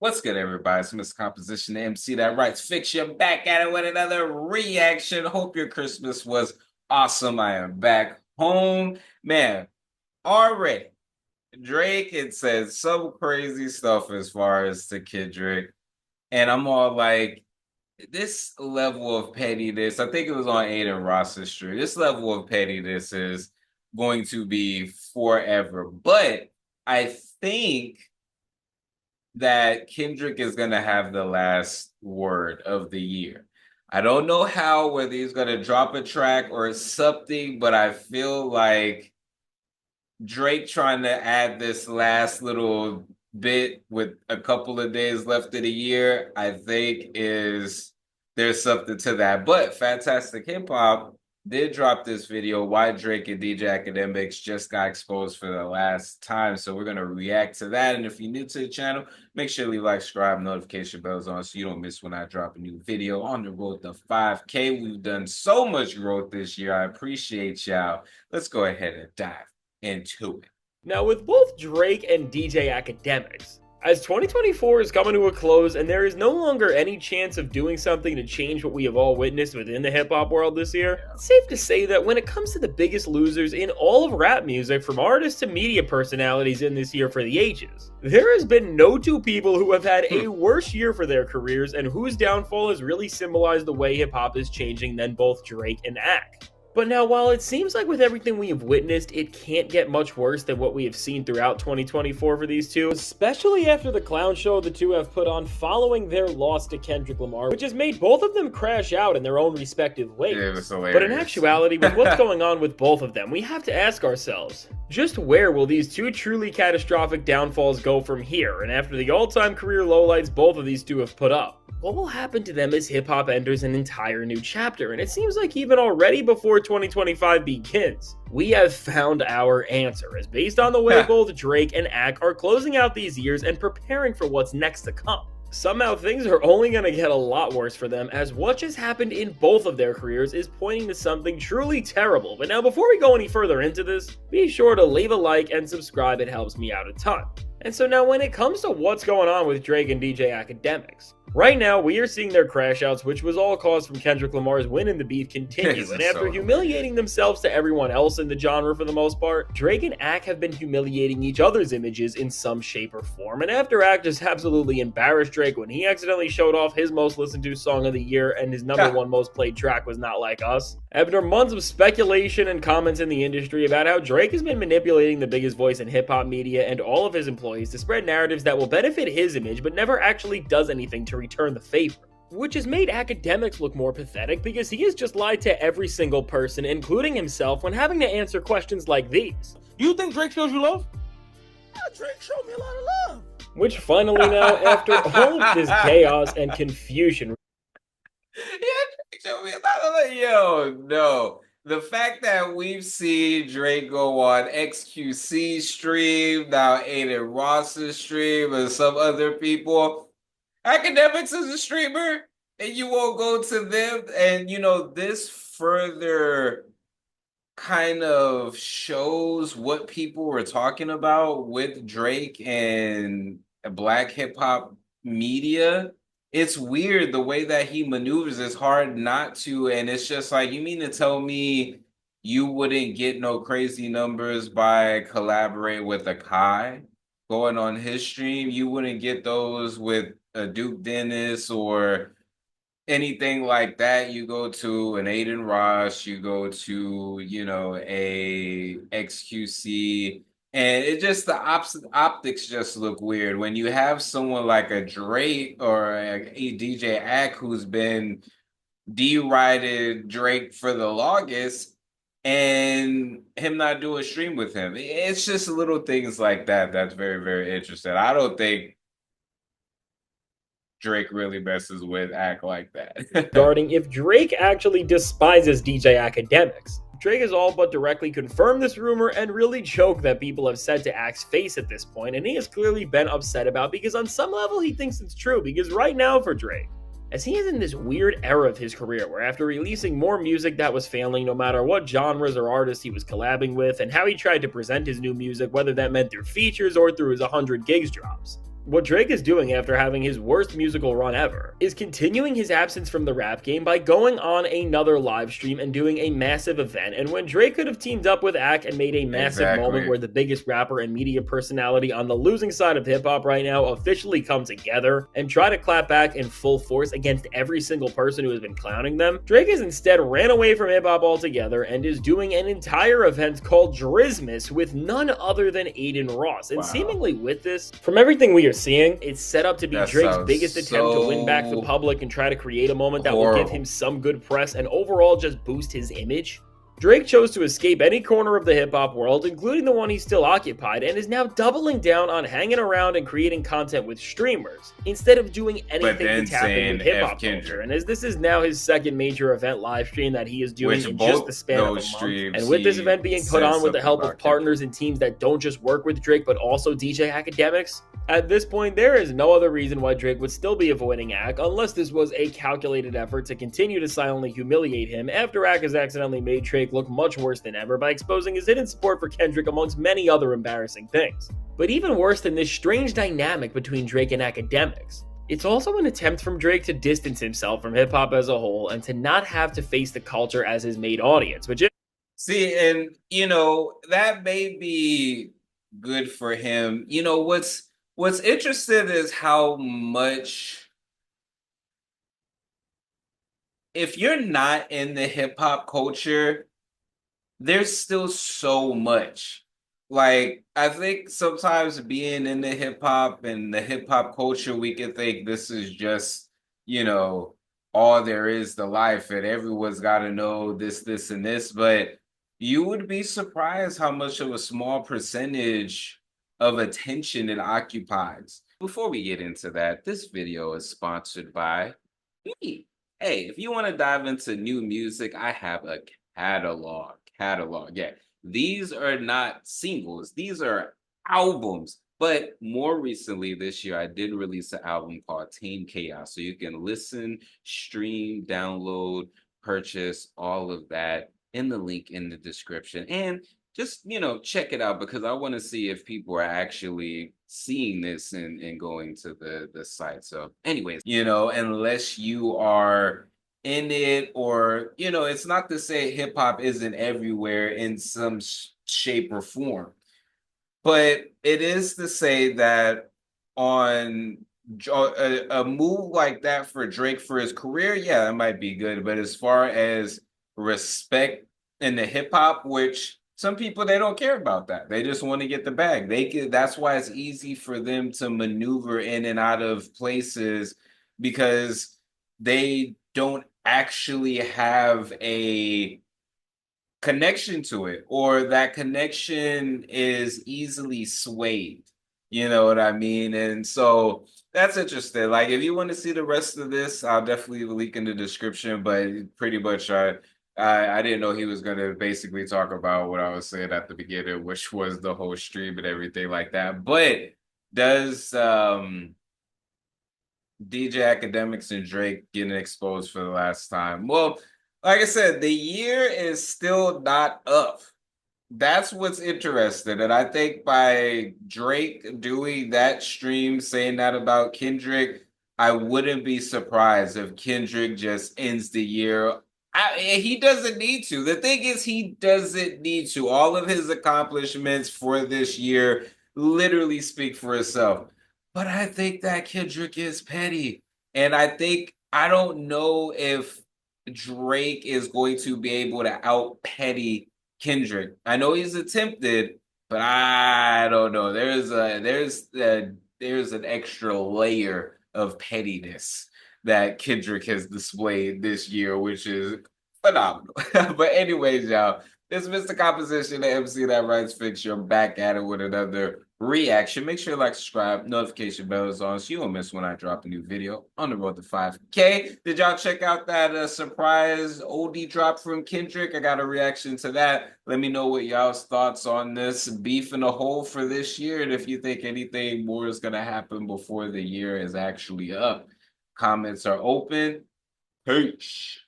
What's good, everybody? It's Mr. Composition, the MC that writes fiction, back at it with another reaction. Hope your Christmas was awesome. I am back home. Man, already, Drake had said some crazy stuff as far as to Kendrick. And I'm all like, this level of pettiness, I think it was on Aiden Ross's stream. This level of pettiness is going to be forever. But I think that Kendrick is going to have the last word of the year. I don't know how, whether he's going to drop a track or something, but I feel like Drake trying to add this last little bit with a couple of days left of the year, I think there's something to that. But Fantastic Hip Hop did drop this video why Drake and DJ Akademiks just got exposed for the last time. So we're gonna react to that. And if you're new to the channel, make sure you like, subscribe, notification bells on so you don't miss when I drop a new video. On the road to 5K. We've done so much growth this year. I appreciate y'all. Let's go ahead and dive into it. Now, with both Drake and DJ Akademiks, as 2024 is coming to a close and there is no longer any chance of doing something to change what we have all witnessed within the hip-hop world this year, it's safe to say that when it comes to the biggest losers in all of rap music, from artists to media personalities in this year for the ages, there has been no two people who have had a worse year for their careers and whose downfall has really symbolized the way hip-hop is changing than both Drake and Ak. But now, while it seems like with everything we have witnessed, it can't get much worse than what we have seen throughout 2024 for these two, especially after the clown show the two have put on following their loss to Kendrick Lamar, which has made both of them crash out in their own respective ways. Yeah, it was hilarious. But in actuality, with what's going on with both of them, we have to ask ourselves, just where will these two truly catastrophic downfalls go from here? And after the all-time career lowlights both of these two have put up, what will happen to them as hip-hop enters an entire new chapter? And it seems like even already before 2025 begins, we have found our answer, as based on the way both Drake and Ak are closing out these years and preparing for what's next to come. Somehow things are only going to get a lot worse for them, as what just happened in both of their careers is pointing to something truly terrible. But now, before we go any further into this, be sure to leave a like and subscribe, it helps me out a ton. And so now when it comes to what's going on with Drake and DJ Akademiks, right now we are seeing their crash outs, which was all caused from Kendrick Lamar's win in the beef, continue. And after humiliating themselves to everyone else in the genre for the most part, Drake and Ak have been humiliating each other's images in some shape or form. And after Ak just absolutely embarrassed Drake when he accidentally showed off his most listened to song of the year and his #1 most played track was Not Like Us, after months of speculation and comments in the industry about how Drake has been manipulating the biggest voice in hip-hop media and all of his employees to spread narratives that will benefit his image but never actually does anything to return the favor, which has made Akademiks look more pathetic because he has just lied to every single person, including himself, when having to answer questions like these. You think Drake shows you love? Yeah, Drake showed me a lot of love. Which finally now, after all of this chaos and confusion... Yeah, Drake showed me a lot of love. Yo, no. The fact that we've seen Drake go on XQC stream, now Aiden Ross's stream, and some other people. Akademiks is a streamer, and you won't go to them. And, this further kind of shows what people were talking about with Drake and Black hip-hop media. It's weird the way that he maneuvers. It's hard not to, and it's just like, you mean to tell me you wouldn't get no crazy numbers by collaborating with a Kai going on his stream? You wouldn't get those with a Duke Dennis or anything like that. You go to an Aiden Ross, you go to, a XQC, and it just, the optics just look weird. When you have someone like a Drake or a DJ Ak who's been derided Drake for the longest, and him not do a stream with him. It's just little things like that that's very, very interesting. I don't think Drake really messes with Ak like that. Regarding if Drake actually despises DJ Akademiks, Drake has all but directly confirmed this rumor and really joked that people have said to Ak's face at this point, and he has clearly been upset about, because on some level he thinks it's true, because right now for Drake, as he is in this weird era of his career where after releasing more music that was failing no matter what genres or artists he was collabing with, and how he tried to present his new music, whether that meant through features or through his 100 gigs drops, What Drake is doing after having his worst musical run ever is continuing his absence from the rap game by going on another live stream and doing a massive event. And when Drake could have teamed up with Ak and made a massive moment where the biggest rapper and media personality on the losing side of hip hop right now officially come together and try to clap back in full force against every single person who has been clowning them, Drake has instead ran away from hip hop altogether and is doing an entire event called Drizmas with none other than Aiden Ross. And seemingly with this, from everything we are seeing, it's set up to be Drake's biggest attempt to win back the public and try to create a moment that will give him some good press and overall just boost his image. Drake chose to escape any corner of the hip-hop world, including the one he still occupied, and is now doubling down on hanging around and creating content with streamers, instead of doing anything to tap in with hip-hop culture. And as this is now his second major event live stream that he is doing in just the span of a month, and with this event being put on with the help of partners and teams that don't just work with Drake, but also DJ Akademiks, at this point, there is no other reason why Drake would still be avoiding Ak, unless this was a calculated effort to continue to silently humiliate him after Ak has accidentally made Drake look much worse than ever by exposing his hidden support for Kendrick amongst many other embarrassing things. But even worse than this strange dynamic between Drake and Akademiks, it's also an attempt from Drake to distance himself from hip-hop as a whole and to not have to face the culture as his main audience, which is... See, and, that may be good for him. What's interesting is how much, if you're not in the hip hop culture, there's still so much. Like, I think sometimes being in the hip hop and the hip hop culture, we can think this is just, all there is to life and everyone's got to know this, and this. But you would be surprised how much of a small percentage of attention it occupies. Before we get into that, this video is sponsored by me. Hey, if you want to dive into new music, I have a catalog. Yeah, these are not singles, these are albums. But more recently this year, I did release an album called Tame Chaos. So you can listen, stream, download, purchase, all of that in the link in the description. And just, check it out, because I want to see if people are actually seeing this and going to the site. So anyways, unless you are in it, or, it's not to say hip hop isn't everywhere in some shape or form, but it is to say that on a move like that for Drake for his career, yeah, it might be good. But as far as respect in the hip hop, which some people, they don't care about that. They just want to get the bag. That's why it's easy for them to maneuver in and out of places, because they don't actually have a connection to it, or that connection is easily swayed. You know what I mean? And so that's interesting. Like, if you want to see the rest of this, I'll definitely link in the description. But pretty much, I didn't know he was going to basically talk about what I was saying at the beginning, which was the whole stream and everything like that. But does DJ Akademiks and Drake getting exposed for the last time? Well, like I said, the year is still not up. That's what's interesting. And I think by Drake doing that stream, saying that about Kendrick, I wouldn't be surprised if Kendrick just ends the year. He doesn't need to. The thing is, he doesn't need to. All of his accomplishments for this year literally speak for itself. But I think that Kendrick is petty. And I don't know if Drake is going to be able to out petty Kendrick. I know he's attempted, but I don't know. There's an extra layer of pettiness that Kendrick has displayed this year, which is phenomenal. But anyways, y'all, this is Mr. Composition, the MC that writes fiction. I'm back at it with another reaction. Make sure you like, subscribe, notification bell is on so you don't miss when I drop a new video on the road to 5K. Did y'all check out that surprise oldie drop from Kendrick? I got a reaction to that. Let me know what y'all's thoughts on this beef in the hole for this year, and if you think anything more is going to happen before the year is actually up. Comments are open. Peace.